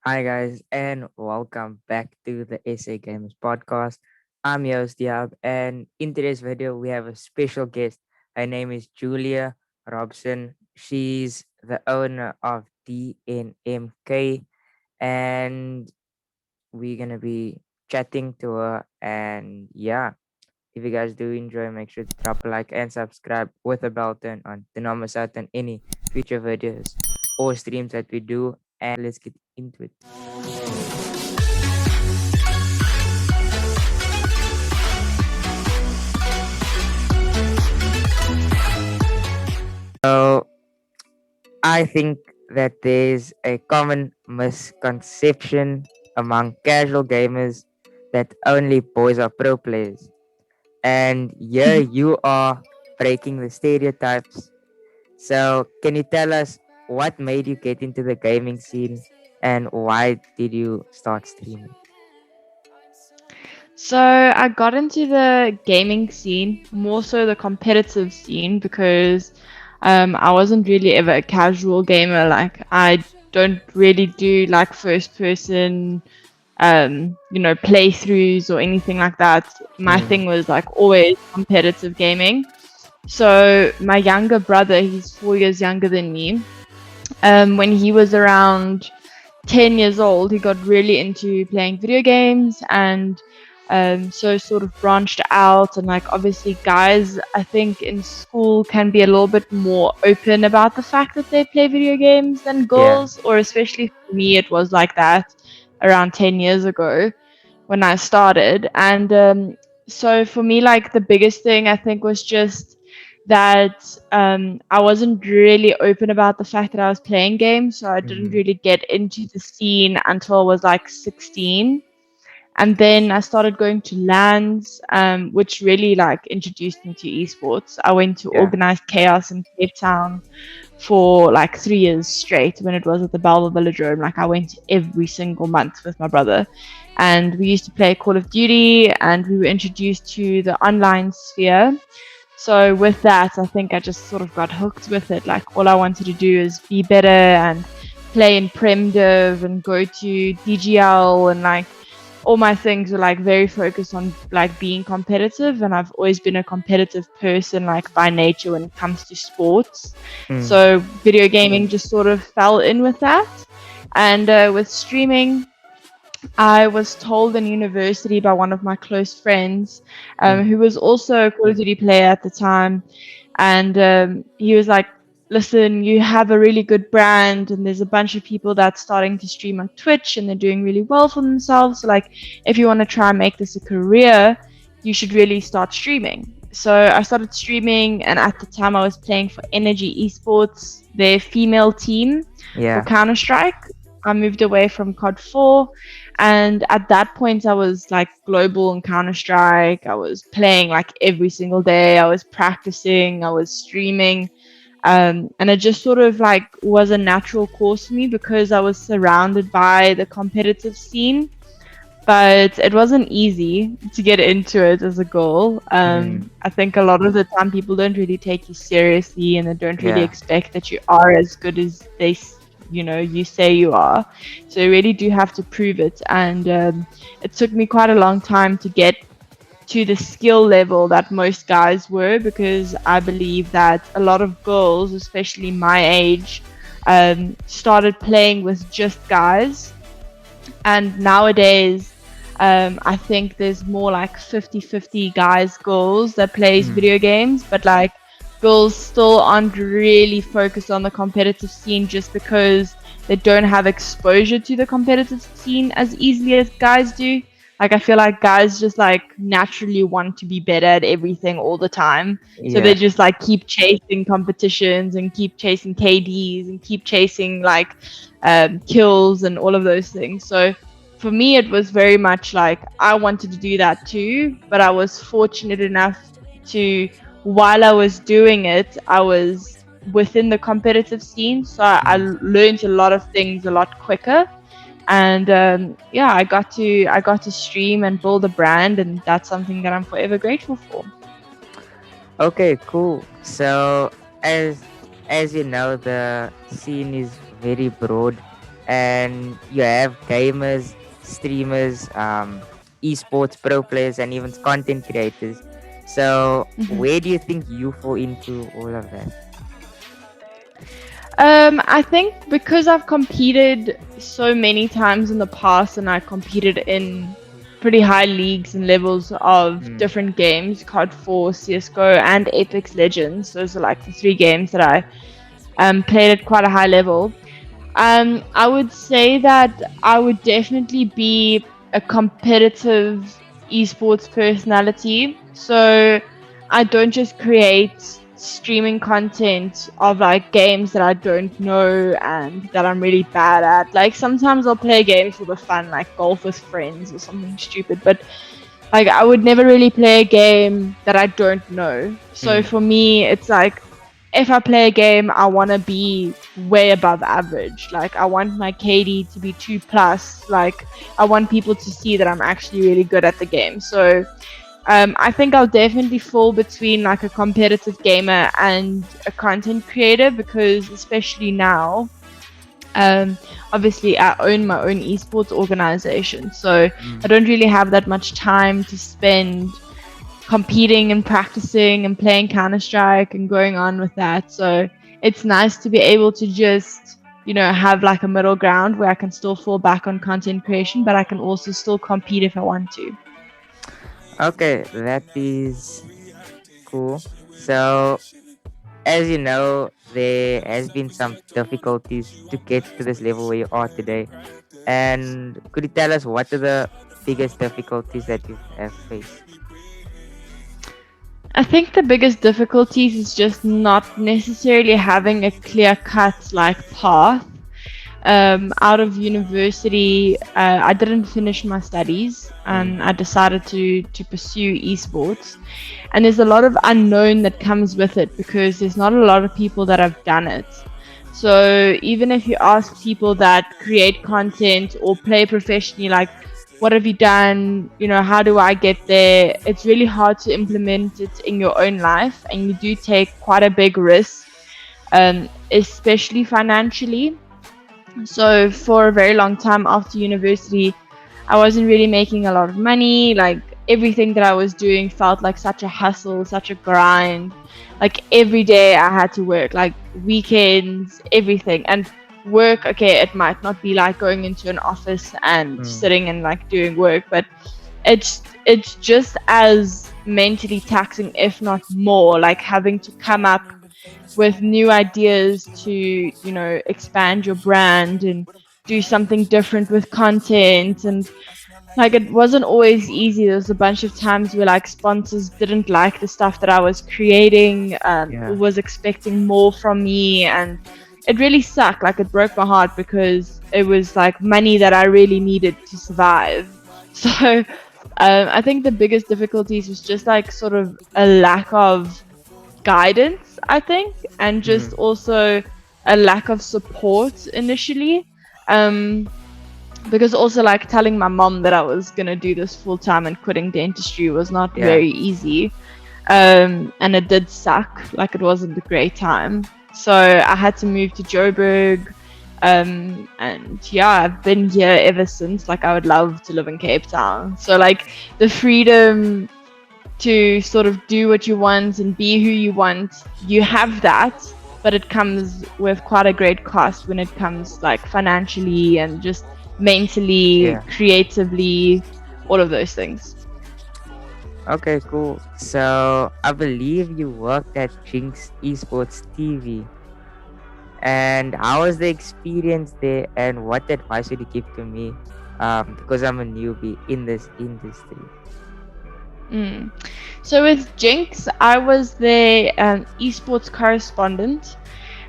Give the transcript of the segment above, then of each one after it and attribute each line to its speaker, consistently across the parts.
Speaker 1: Hi guys, and welcome back to the SA Games podcast. I'm your host Diab, and in today's video we have a special guest. Her name is Julia Robson. She's the owner of DNMK, and we're gonna be chatting to her. And yeah, if you guys do enjoy, make sure to drop a like and subscribe with a bell turn on to not miss out on any future videos or streams that we do. And let's get into it. So I think that there's a common misconception among casual gamers that only boys are pro players. And here you are breaking the stereotypes. So can you tell us what made you get into the gaming scene and why did you start streaming?
Speaker 2: So I got into the gaming scene, more so the competitive scene, because I wasn't really ever a casual gamer. Like I don't really do like first person, playthroughs or anything like that. My
Speaker 1: Mm,
Speaker 2: thing was like always competitive gaming. So my younger brother, he's 4 years younger than me. When he was around 10 years old, he got really into playing video games and so sort of branched out. And like, obviously, guys, I think in school can be a little bit more open about the fact that they play video games than
Speaker 1: yeah.
Speaker 2: girls, or especially for me, it was like that around 10 years ago when I started. And so for me, like, the biggest thing I think was just that I wasn't really open about the fact that I was playing games, so I didn't
Speaker 1: Mm,
Speaker 2: really get into the scene until I was like 16. And then I started going to LANs, which really like introduced me to esports. I went to
Speaker 1: yeah.
Speaker 2: organized chaos in Cape Town for like 3 years straight when it was at the Belva Velodrome. Like I went every single month with my brother, and we used to play Call of Duty, and we were introduced to the online sphere. So with that, I think I just sort of got hooked with it. Like all I wanted to do is be better and play in Prem Div and go to DGL, and like all my things were like very focused on like being competitive, and I've always been a competitive person like by nature when it comes to sports.
Speaker 1: Mm,
Speaker 2: So video gaming just sort of fell in with that. And with streaming, I was told in university by one of my close friends,
Speaker 1: mm,
Speaker 2: who was also a Call of Duty player at the time, and he was like, "Listen, you have a really good brand, and there's a bunch of people that's starting to stream on Twitch, and they're doing really well for themselves. So, like, if you want to try and make this a career, you should really start streaming." So I started streaming, and at the time I was playing for Energy Esports, their female team for
Speaker 1: yeah.
Speaker 2: Counter Strike. I moved away from COD 4, and at that point I was like global in Counter Strike. I was playing like every single day. I was practicing, I was streaming. And it just sort of like was a natural course for me because I was surrounded by the competitive scene. But it wasn't easy to get into it as a girl.
Speaker 1: Mm,
Speaker 2: I think a lot of the time people don't really take you seriously, and they don't really
Speaker 1: yeah.
Speaker 2: expect that you are as good as you say you are. So you really do have to prove it. And it took me quite a long time to get to the skill level that most guys were, because I believe that a lot of girls, especially my age, started playing with just guys. And nowadays, I think there's more like 50-50 guys, girls that plays
Speaker 1: Mm,
Speaker 2: video games, but like girls still aren't really focused on the competitive scene just because they don't have exposure to the competitive scene as easily as guys do. Like I feel like guys just like naturally want to be better at everything all the time. So they
Speaker 1: yeah.
Speaker 2: just like keep chasing competitions and keep chasing KDs and keep chasing like kills and all of those things. So for me, it was very much like I wanted to do that too, but I was fortunate enough to, while I was doing it, I was within the competitive scene, so I
Speaker 1: Mm.
Speaker 2: learned a lot of things a lot quicker. And yeah, I got to stream and build a brand, and that's something that I'm forever grateful for.
Speaker 1: Okay, cool. So as as you know, the scene is very broad and you have gamers, streamers, esports pro players, and even content creators. So,
Speaker 2: Mhm.
Speaker 1: where do you think you fall into all of that?
Speaker 2: I think because I've competed so many times in the past and I competed in pretty high leagues and levels of
Speaker 1: Mm,
Speaker 2: different games, COD 4, CSGO, and Apex Legends. Those are like the three games that I played at quite a high level. I would say that I would definitely be a competitive esports personality. So I don't just create streaming content of like games that I don't know and that I'm really bad at. Like sometimes I'll play games for the fun, like golf with friends or something stupid, but like I would never really play a game that I don't know. So
Speaker 1: mm,
Speaker 2: for me, it's like if I play a game, I want to be way above average. Like I want my KD to be 2 plus. Like I want people to see that I'm actually really good at the game. So I think I'll definitely fall between like a competitive gamer and a content creator because especially now, um, obviously I own my own esports organization, so I
Speaker 1: mm.
Speaker 2: don't really have that much time to spend competing and practicing and playing Counter Strike and going on with that. So it's nice to be able to just have like a middle ground where I can still fall back on content creation, but I can also still compete if I want to.
Speaker 1: Okay, that is cool. So, as you know, there has been some difficulties to get to this level where you are today. And could you tell us what are the biggest difficulties that you have faced?
Speaker 2: I think the biggest difficulties is just not necessarily having a clear cut like path. Out of university, I didn't finish my studies
Speaker 1: Mm,
Speaker 2: and I decided to pursue esports. And there's a lot of unknown that comes with it because there's not a lot of people that have done it. So even if you ask people that create content or play professionally, like, what have you done? How do I get there? It's really hard to implement it in your own life, and you do take quite a big risk, especially financially. So for a very long time after university, I wasn't really making a lot of money. Like everything that I was doing felt like such a hustle, such a grind. Like every day I had to work, like weekends, everything. And work, okay, it might not be like going into an office and
Speaker 1: mm,
Speaker 2: sitting and like doing work, but it's just as mentally taxing, if not more, like having to come up with new ideas to expand your brand and do something different with content. And like it wasn't always easy. There was a bunch of times where like sponsors didn't like the stuff that I was creating, or
Speaker 1: yeah.
Speaker 2: was expecting more from me, and it really sucked. Like it broke my heart because it was like money that I really needed to survive. So I think the biggest difficulties was just like sort of a lack of guidance, I think, and just
Speaker 1: Mm,
Speaker 2: also a lack of support initially. Um, because also like telling my mom that I was gonna do this full time and quitting dentistry was not
Speaker 1: yeah.
Speaker 2: very easy. And it did suck. Like it wasn't a great time. So I had to move to Joburg. And yeah, I've been here ever since. Like I would love to live in Cape Town. So like the freedom to sort of do what you want and be who you want, you have that, but it comes with quite a great cost when it comes like financially and just mentally,
Speaker 1: Yeah.
Speaker 2: creatively, all of those things.
Speaker 1: Okay, cool. So I believe you worked at Ginx E-sports TV. And how was the experience there? And what advice would you give to me? Because I'm a newbie in this industry.
Speaker 2: Mm. So with Ginx, I was the esports correspondent,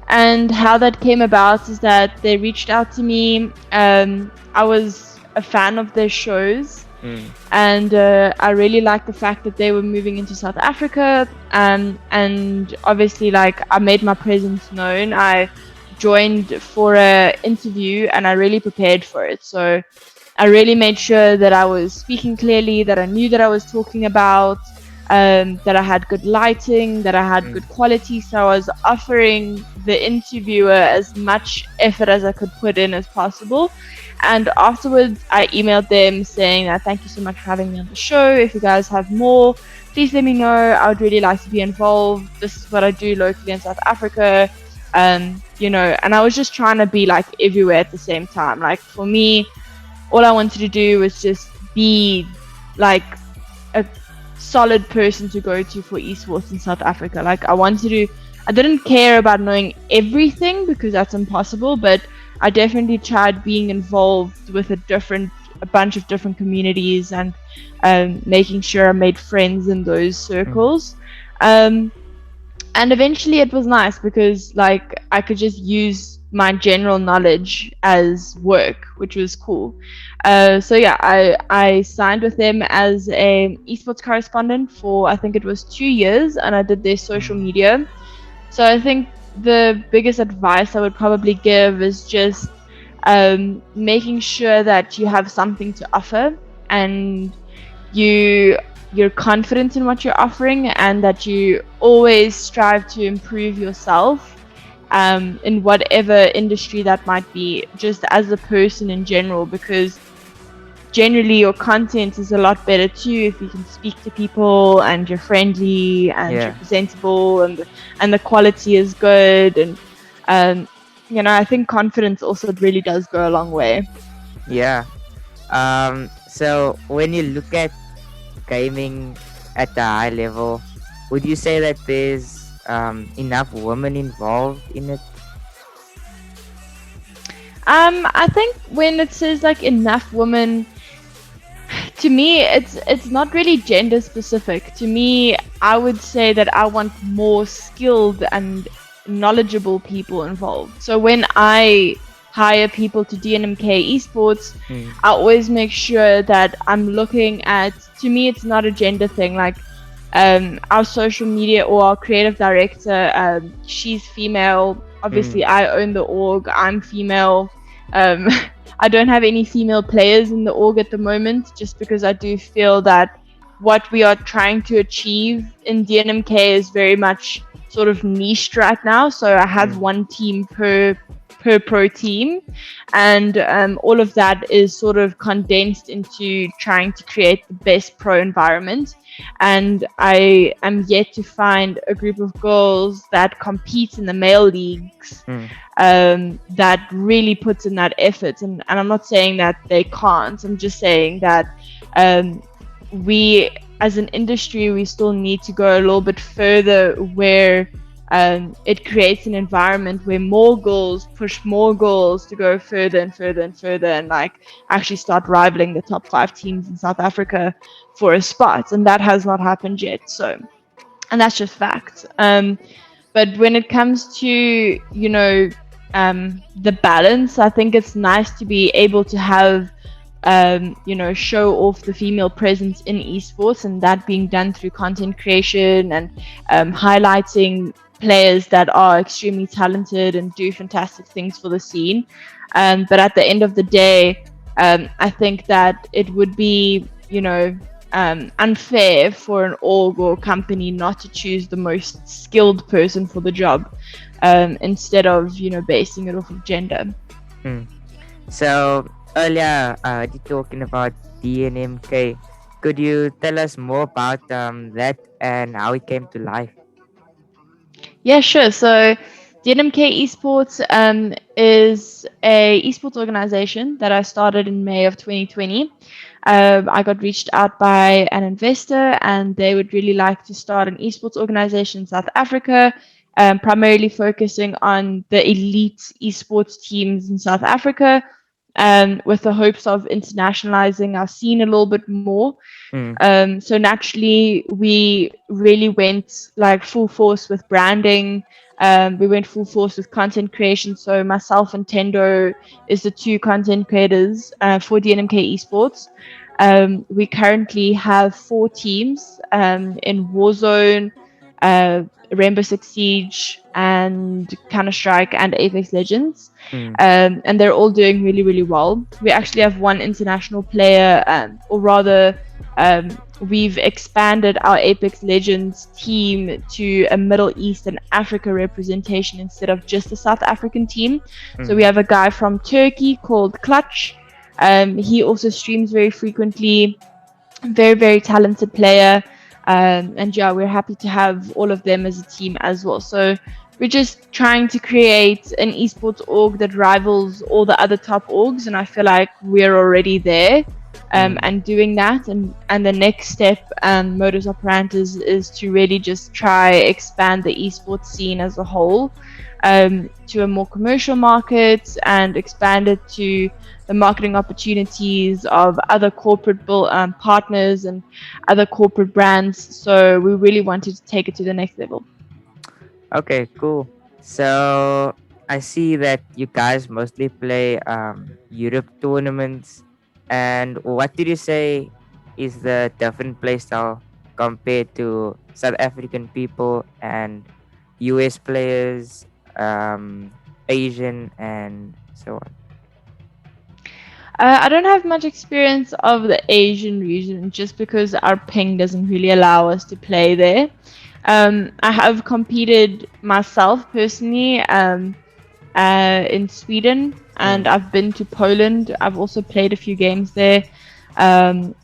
Speaker 2: and how that came about is that they reached out to me. I was a fan of their shows,
Speaker 1: Mm,
Speaker 2: and I really liked the fact that they were moving into South Africa. And obviously, like I made my presence known. I joined for a interview, and I really prepared for it. So I really made sure that I was speaking clearly, that I knew that I was talking about. that I had good lighting, that I had good quality. So I was offering the interviewer as much effort as I could put in as possible. And afterwards, I emailed them saying that thank you so much for having me on the show. If you guys have more, please let me know. I would really like to be involved. This is what I do locally in South Africa. And I was just trying to be like everywhere at the same time. Like for me, all I wanted to do was just be like a solid person to go to for esports in South Africa. Like I didn't care about knowing everything because that's impossible, but I definitely tried being involved with a bunch of different communities and making sure I made friends in those circles. And eventually it was nice because like I could just use my general knowledge as work, which was cool. So yeah, I signed with them as a esports correspondent for I think it was 2 years, and I did their social media. So I think the biggest advice I would probably give is just making sure that you have something to offer and you're confident in what you're offering, and that you always strive to improve yourself in whatever industry that might be, just as a person in general, because generally your content is a lot better too if you can speak to people and you're friendly and you're presentable and the quality is good. And I think confidence also really does go a long way.
Speaker 1: Yeah. So when you look at gaming at the high level, would you say that there's enough women involved in it?
Speaker 2: I think when it says like enough women, to me it's not really gender specific. To me, I would say that I want more skilled and knowledgeable people involved. So when I hire people to DNMK eSports, I always make sure that I'm looking at, to me it's not a gender thing. Like our social media or our creative director, she's female. Obviously I own the org, I'm female. I don't have any female players in the org at the moment, just because I do feel that what we are trying to achieve in DNMK is very much sort of niched right now. So I have one team per pro team, and all of that is sort of condensed into trying to create the best pro environment. And I am yet to find a group of girls that compete in the male leagues that really puts in that effort. And I'm not saying that they can't, I'm just saying that we as an industry, we still need to go a little bit further, where it creates an environment where more girls push more girls to go further and further and further, and like actually start rivaling the top 5 teams in South Africa for a spot. And that has not happened yet. So, and that's just fact. But when it comes to, the balance, I think it's nice to be able to have show off the female presence in esports, and that being done through content creation and highlighting players that are extremely talented and do fantastic things for the scene. But at the end of the day, I think that it would be, unfair for an org or company not to choose the most skilled person for the job, instead of, basing it off of gender.
Speaker 1: So earlier, you talking about DNMK. Could you tell us more about that and how it came to life?
Speaker 2: Yeah, sure. So DNMK eSports is a esports organization that I started in May of 2020. I got reached out by an investor, and they would really like to start an esports organization in South Africa, primarily focusing on the elite esports teams in South Africa, with the hopes of internationalizing our scene a little bit more. So naturally, we really went like full force with branding. We went full force with content creation. So myself and Tendo is the 2 content creators for DNMK eSports. We currently have 4 teams in Warzone, Rainbow Six Siege, and Counter-Strike and Apex Legends. And they're all doing really, really well. We actually have 1 international player, or rather we've expanded our Apex Legends team to a Middle East and Africa representation instead of just a South African team. So we have a guy from Turkey called Clutch. He also streams very frequently. Very, very talented player. And yeah, we're happy to have all of them as a team as well. So we're just trying to create an esports org that rivals all the other top orgs, and I feel like we're already there and doing that. And the next step, modus operandi, is to really just try expand the esports scene as a whole to a more commercial market and expand it to the marketing opportunities of other corporate partners and other corporate brands. So we really wanted to take it to the next level.
Speaker 1: Okay, cool. So I see that you guys mostly play Europe tournaments. And what did you say is the different play style compared to South African people and US players, Asian, and so on?
Speaker 2: I don't have much experience of the Asian region just because our ping doesn't really allow us to play there. I have competed myself personally in Sweden, and I've been to Poland. I've also played a few games there, and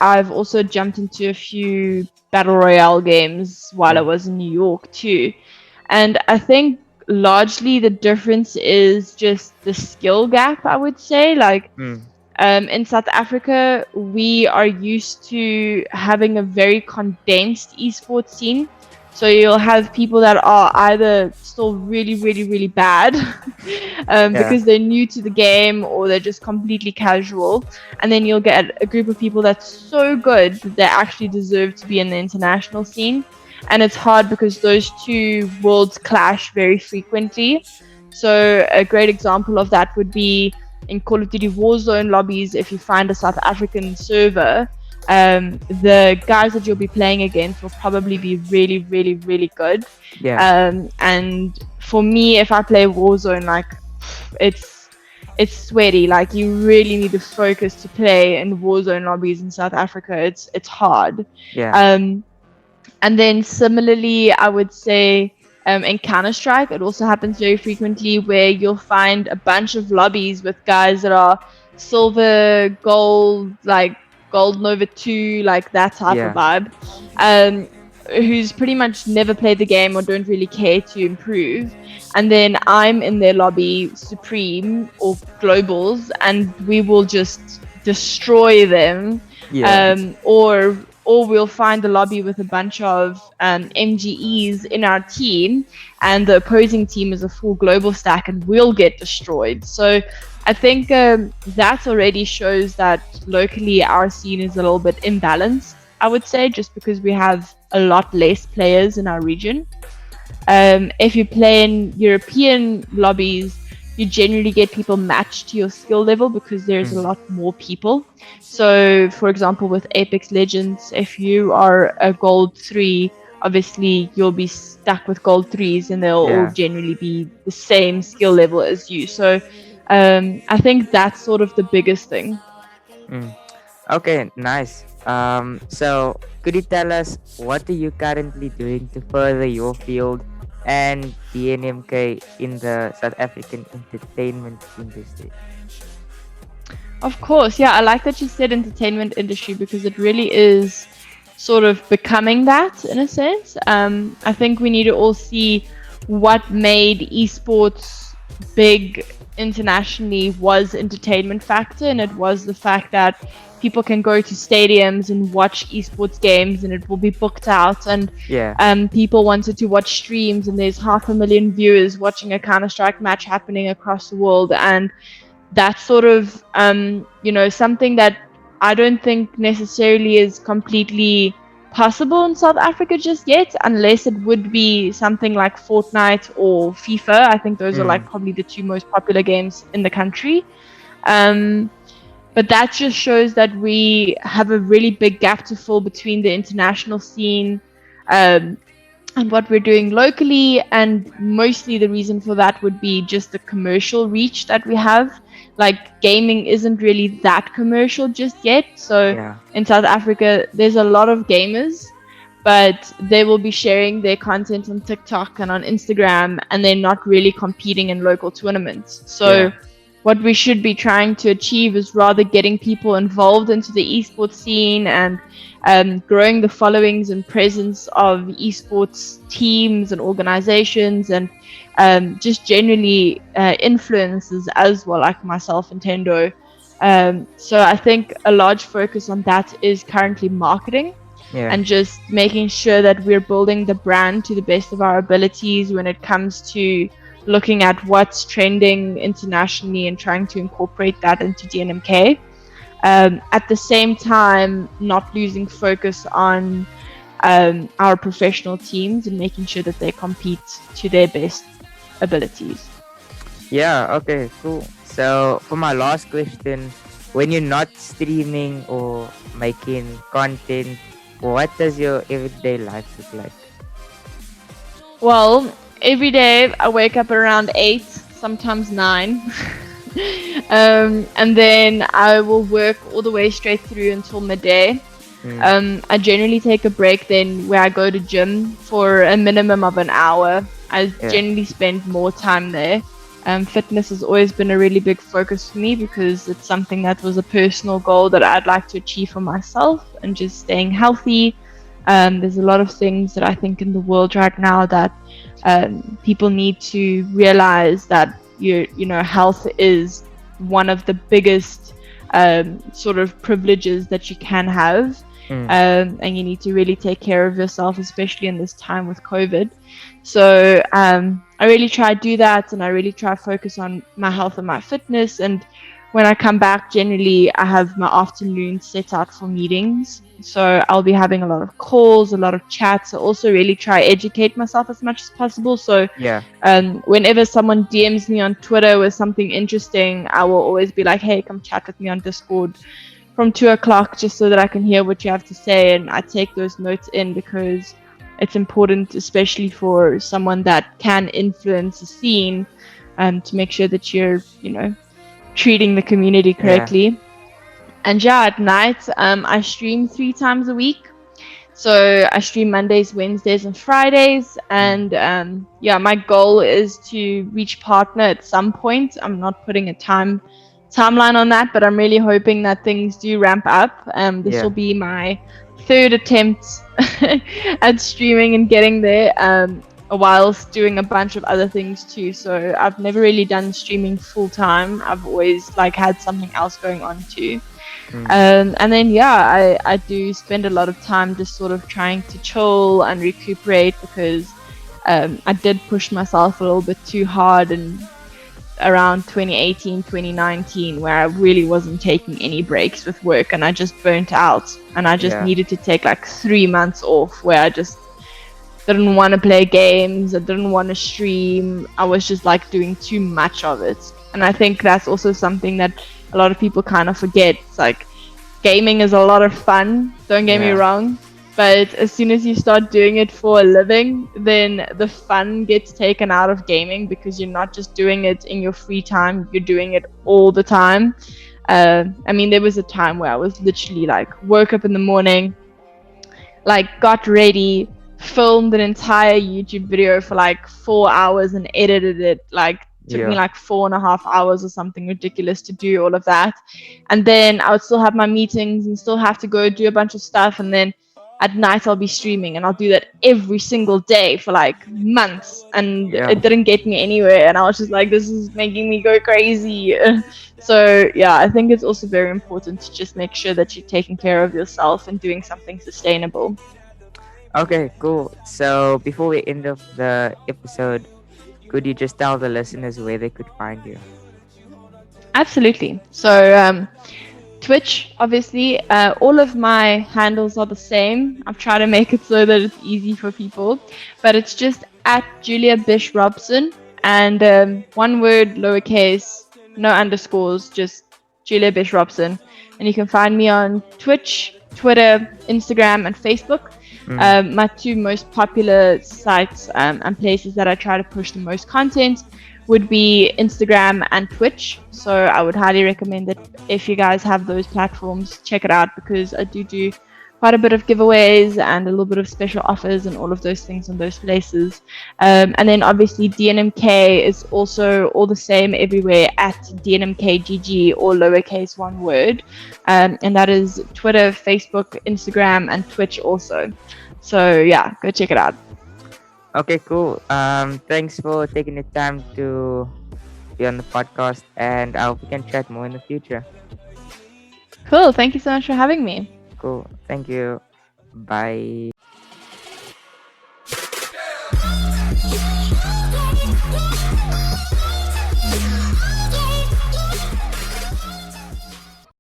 Speaker 2: I've also jumped into a few battle royale games while I was in New York too. And I think largely the difference is just the skill gap, I would say. Like in South Africa, we are used to having a very condensed esports scene. So you'll have people that are either still really, really, really bad because they're new to the game, or they're just completely casual. And then you'll get a group of people that's so good that they actually deserve to be in the international scene. And it's hard because those two worlds clash very frequently. So a great example of that would be in Call of Duty Warzone lobbies. If you find a South African server, the guys that you'll be playing against will probably be really, really, really good. And for me, if I play Warzone, like it's sweaty. Like you really need to focus to play in Warzone lobbies in South Africa. It's hard. And then similarly, I would say in Counter-Strike, it also happens very frequently where you'll find a bunch of lobbies with guys that are silver, gold, like gold Nova 2, like that type of vibe, who's pretty much never played the game or don't really care to improve. And then I'm in their lobby, Supreme or Globals, and we will just destroy them. Or we'll find a lobby with a bunch of MGEs in our team, and the opposing team is a full global stack, and we'll get destroyed. So I think that already shows that locally our scene is a little bit imbalanced, I would say, just because we have a lot less players in our region. If you play in European lobbies, you generally get people matched to your skill level because there's a lot more people. So, for example, with Apex Legends, if you are a gold 3, obviously you'll be stuck with gold 3s, and they'll all generally be the same skill level as you. So I think that's sort of the biggest thing.
Speaker 1: Okay, nice. So could you tell us, what are you currently doing to further your field and DNMK in the South African entertainment industry?
Speaker 2: Of course, yeah, I like that you said entertainment industry because it really is sort of becoming that in a sense. I think we need to all see what made esports big internationally was entertainment factor, and it was the fact that people can go to stadiums and watch esports games, and it will be booked out, and people wanted to watch streams, and there's 500,000 viewers watching a Counter-Strike match happening across the world. And that's sort of something that I don't think necessarily is completely possible in South Africa just yet, unless it would be something like Fortnite or FIFA. I think those are like probably the two most popular games in the country. But that just shows that we have a really big gap to fill between the international scene and what we're doing locally. And mostly the reason for that would be just the commercial reach that we have. Like, gaming isn't really that commercial just yet. So
Speaker 1: Yeah.
Speaker 2: in South Africa, there's a lot of gamers, but they will be sharing their content on TikTok and on Instagram, and they're not really competing in local tournaments. So
Speaker 1: Yeah.
Speaker 2: what we should be trying to achieve is rather getting people involved into the esports scene, and growing the followings and presence of esports teams and organizations, and just generally influencers as well, like myself and Tendo. So I think a large focus on that is currently marketing,
Speaker 1: Yeah.
Speaker 2: and just making sure that we're building the brand to the best of our abilities when it comes to looking at what's trending internationally and trying to incorporate that into DNMK. At the same time, not losing focus on our professional teams and making sure that they compete to their best abilities.
Speaker 1: Yeah. Okay. Cool. So for my last question, when you're not streaming or making content, what does your everyday life look like?
Speaker 2: Well, every day I wake up around 8, sometimes 9. And then I will work all the way straight through until midday. I generally take a break then where I go to gym for a minimum of an hour. I
Speaker 1: Yeah.
Speaker 2: generally spend more time there. Fitness has always been a really big focus for me because it's something that was a personal goal that I'd like to achieve for myself, and just staying healthy. There's a lot of things that I think in the world right now that people need to realize that health is one of the biggest sort of privileges that you can have. And you need to really take care of yourself, especially in this time with COVID. So I really try to do that, and I really try to focus on my health and my fitness. And when I come back, generally I have my afternoon set out for meetings. So I'll be having a lot of calls, a lot of chats. I also really try to educate myself as much as possible. So
Speaker 1: Yeah.
Speaker 2: whenever someone DMs me on Twitter with something interesting, I will always be like, hey, come chat with me on Discord from 2 o'clock, just so that I can hear what you have to say. And I take those notes in because it's important, especially for someone that can influence the scene, to make sure that you're, treating the community correctly. And yeah, at night, I stream 3 times a week. So I stream Mondays, Wednesdays, and Fridays. And my goal is to reach partner at some point. I'm not putting a timeline on that, but I'm really hoping that things do ramp up. This will be my 3rd attempt at streaming and getting there, whilst doing a bunch of other things too. So I've never really done streaming full time. I've always had something else going on too. And then I do spend a lot of time just sort of trying to chill and recuperate, because I did push myself a little bit too hard and around 2018, 2019, where I really wasn't taking any breaks with work, and I just burnt out, and I just needed to take 3 months off where I just didn't want to play games, I didn't want to stream. I was just doing too much of it. And I think that's also something that a lot of people kind of forget. It's gaming is a lot of fun, don't get me wrong, but as soon as you start doing it for a living, then the fun gets taken out of gaming, because you're not just doing it in your free time, you're doing it all the time. There was a time where I was literally woke up in the morning, got ready, filmed an entire YouTube video for 4 hours and edited it. Took me 4.5 hours or something ridiculous to do all of that. And then I would still have my meetings and still have to go do a bunch of stuff. And then at night I'll be streaming, and I'll do that every single day for months. And it didn't get me anywhere. And I was just this is making me go crazy. So I think it's also very important to just make sure that you're taking care of yourself and doing something sustainable.
Speaker 1: Okay, cool. So before we end off the episode, could you just tell the listeners where they could find you?
Speaker 2: Absolutely. So Twitch, obviously, all of my handles are the same. I've tried to make it so that it's easy for people, but it's just at Julia Bish Robson, and one word, lowercase, no underscores, just Julia Bish Robson. And you can find me on Twitch, Twitter, Instagram, and Facebook.
Speaker 1: Mm.
Speaker 2: My two most popular sites and places that I try to push the most content would be Instagram and Twitch. So I would highly recommend that if you guys have those platforms, check it out, because I do quite a bit of giveaways and a little bit of special offers and all of those things on those places. And then obviously DNMK is also all the same everywhere at DNMKGG, or lowercase one word. And that is Twitter, Facebook, Instagram, and Twitch also. So yeah, go check it out.
Speaker 1: Okay, cool. Thanks for taking the time to be on the podcast, and I hope we can chat more in the future.
Speaker 2: Cool. Thank you so much for having me.
Speaker 1: Cool. Thank you. Bye.